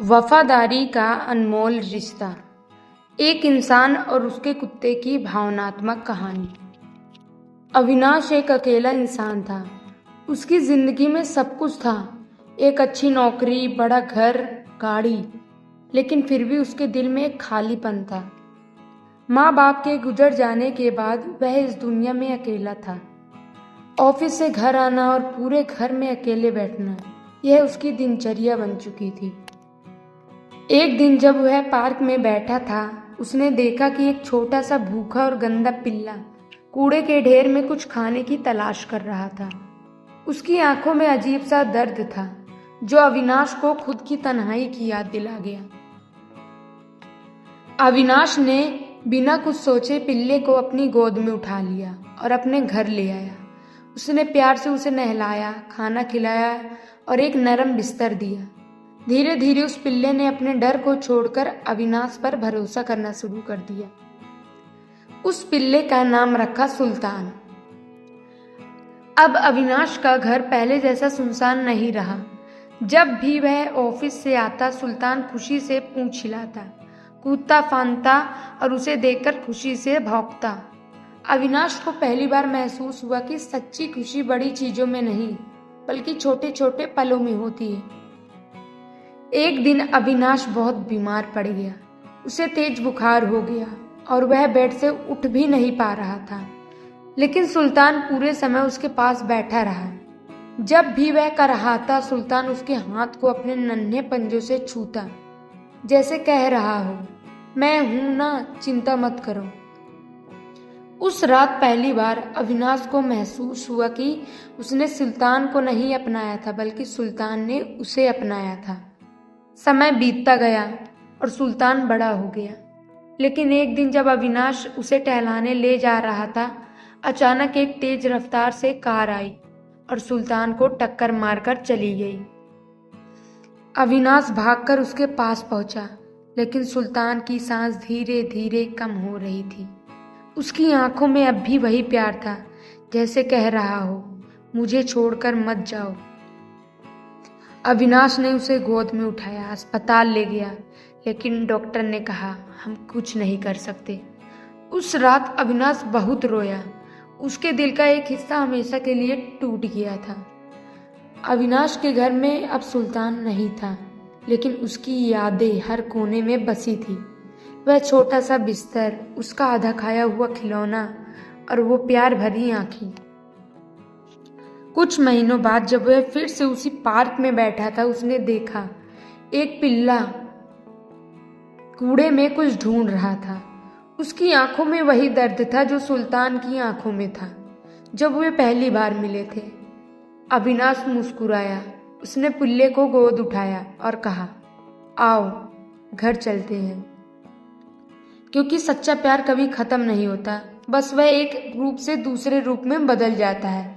वफादारी का अनमोल रिश्ता। एक इंसान और उसके कुत्ते की भावनात्मक कहानी। अविनाश एक अकेला इंसान था। उसकी जिंदगी में सब कुछ था, एक अच्छी नौकरी, बड़ा घर, गाड़ी, लेकिन फिर भी उसके दिल में एक खालीपन था। माँ बाप के गुजर जाने के बाद वह इस दुनिया में अकेला था। ऑफिस से घर आना और पूरे घर में अकेले बैठना, यह उसकी दिनचर्या बन चुकी थी। एक दिन जब वह पार्क में बैठा था, उसने देखा कि एक छोटा सा भूखा और गंदा पिल्ला कूड़े के ढेर में कुछ खाने की तलाश कर रहा था। उसकी आंखों में अजीब सा दर्द था, जो अविनाश को खुद की तन्हाई की याद दिला गया। अविनाश ने बिना कुछ सोचे पिल्ले को अपनी गोद में उठा लिया और अपने घर ले आया। उसने प्यार से उसे नहलाया, खाना खिलाया और एक नरम बिस्तर दिया। धीरे धीरे उस पिल्ले ने अपने डर को छोड़कर अविनाश पर भरोसा करना शुरू कर दिया। उस पिल्ले का नाम रखा सुल्तान। अब अविनाश का घर पहले जैसा सुनसान नहीं रहा। जब भी वह ऑफिस से आता, सुल्तान खुशी से पूंछ हिलाता, कूदता फांदता और उसे देखकर खुशी से भौंकता। अविनाश को पहली बार महसूस हुआ कि सच्ची खुशी बड़ी चीजों में नहीं, बल्कि छोटे छोटे पलों में होती है। एक दिन अविनाश बहुत बीमार पड़ गया। उसे तेज बुखार हो गया और वह बेड से उठ भी नहीं पा रहा था। लेकिन सुल्तान पूरे समय उसके पास बैठा रहा। जब भी वह कराहता, सुल्तान उसके हाथ को अपने नन्हे पंजों से छूता, जैसे कह रहा हो, मैं हूं ना, चिंता मत करो। उस रात पहली बार अविनाश को महसूस हुआ कि उसने सुल्तान को नहीं अपनाया था, बल्कि सुल्तान ने उसे अपनाया था। समय बीतता गया और सुल्तान बड़ा हो गया। लेकिन एक दिन जब अविनाश उसे टहलाने ले जा रहा था, अचानक एक तेज रफ्तार से कार आई और सुल्तान को टक्कर मारकर चली गई। अविनाश भागकर उसके पास पहुंचा, लेकिन सुल्तान की सांस धीरे धीरे कम हो रही थी। उसकी आंखों में अब भी वही प्यार था, जैसे कह रहा हो, मुझे छोड़कर मत जाओ। अविनाश ने उसे गोद में उठाया, अस्पताल ले गया, लेकिन डॉक्टर ने कहा, हम कुछ नहीं कर सकते। उस रात अविनाश बहुत रोया। उसके दिल का एक हिस्सा हमेशा के लिए टूट गया था। अविनाश के घर में अब सुल्तान नहीं था, लेकिन उसकी यादें हर कोने में बसी थी। वह छोटा सा बिस्तर, उसका आधा खाया हुआ खिलौना और वो प्यार भरी आंखें। कुछ महीनों बाद जब वह फिर से उसी पार्क में बैठा था, उसने देखा एक पिल्ला कूड़े में कुछ ढूंढ रहा था। उसकी आंखों में वही दर्द था जो सुल्तान की आंखों में था जब वे पहली बार मिले थे। अविनाश मुस्कुराया। उसने पिल्ले को गोद उठाया और कहा, आओ घर चलते हैं। क्योंकि सच्चा प्यार कभी खत्म नहीं होता, बस वह एक रूप से दूसरे रूप में बदल जाता है।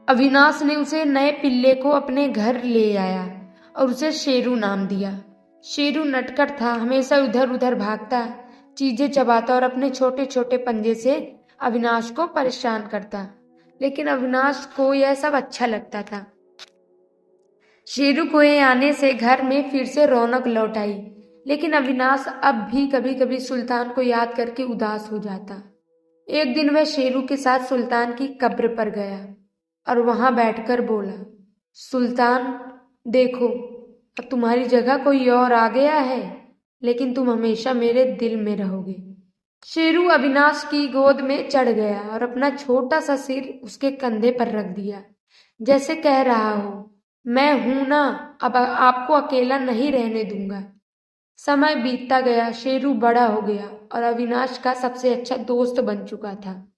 अविनाश ने उसे नए पिल्ले को अपने घर ले आया और उसे शेरू नाम दिया। शेरू नटखट था, हमेशा इधर उधर भागता, चीजें चबाता और अपने छोटे छोटे पंजे से अविनाश को परेशान करता। लेकिन अविनाश को यह सब अच्छा लगता था। शेरू के आने से घर में फिर से रौनक लौट आई। लेकिन अविनाश अब भी कभी कभी सुल्तान को याद करके उदास हो जाता। एक दिन वह शेरू के साथ सुल्तान की कब्र पर गया और वहां बैठकर बोला, सुल्तान देखो, अब तुम्हारी जगह कोई और आ गया है, लेकिन तुम हमेशा मेरे दिल में रहोगे। शेरू अविनाश की गोद में चढ़ गया और अपना छोटा सा सिर उसके कंधे पर रख दिया, जैसे कह रहा हो, मैं हूं ना, अब आपको अकेला नहीं रहने दूंगा। समय बीतता गया, शेरू बड़ा हो गया और अविनाश का सबसे अच्छा दोस्त बन चुका था।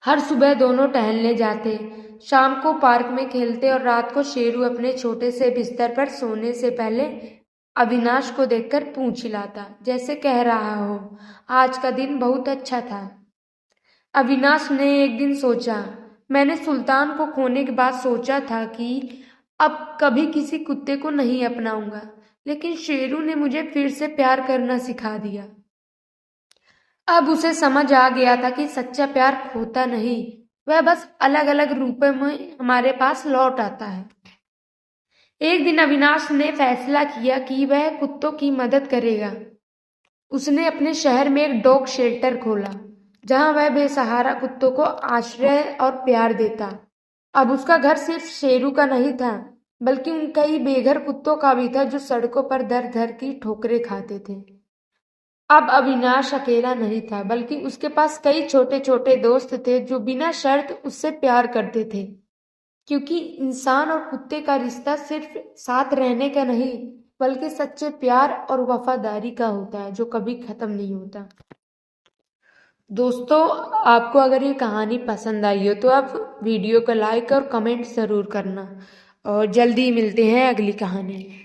हर सुबह दोनों टहलने जाते, शाम को पार्क में खेलते और रात को शेरू अपने छोटे से बिस्तर पर सोने से पहले अविनाश को देखकर पूंछ हिलाता, जैसे कह रहा हो, आज का दिन बहुत अच्छा था। अविनाश ने एक दिन सोचा, मैंने सुल्तान को खोने के बाद सोचा था कि अब कभी किसी कुत्ते को नहीं अपनाऊंगा, लेकिन शेरू ने मुझे फिर से प्यार करना सिखा दिया। अब उसे समझ आ गया था कि सच्चा प्यार खोता नहीं, वह बस अलग अलग रूपों में हमारे पास लौट आता है। एक दिन अविनाश ने फैसला किया कि वह कुत्तों की मदद करेगा। उसने अपने शहर में एक डॉग शेल्टर खोला, जहां वह बेसहारा कुत्तों को आश्रय और प्यार देता। अब उसका घर सिर्फ शेरू का नहीं था, बल्कि उन कई बेघर कुत्तों का भी था जो सड़कों पर दर दर की ठोकरें खाते थे। अब अविनाश अकेला नहीं था, बल्कि उसके पास कई छोटे छोटे दोस्त थे जो बिना शर्त उससे प्यार करते थे, क्योंकि इंसान और कुत्ते का रिश्ता सिर्फ साथ रहने का नहीं, बल्कि सच्चे प्यार और वफादारी का होता है, जो कभी खत्म नहीं होता। दोस्तों, आपको अगर ये कहानी पसंद आई हो तो आप वीडियो को लाइक और कमेंट ज़रूर करना, और जल्दी मिलते हैं अगली कहानी में।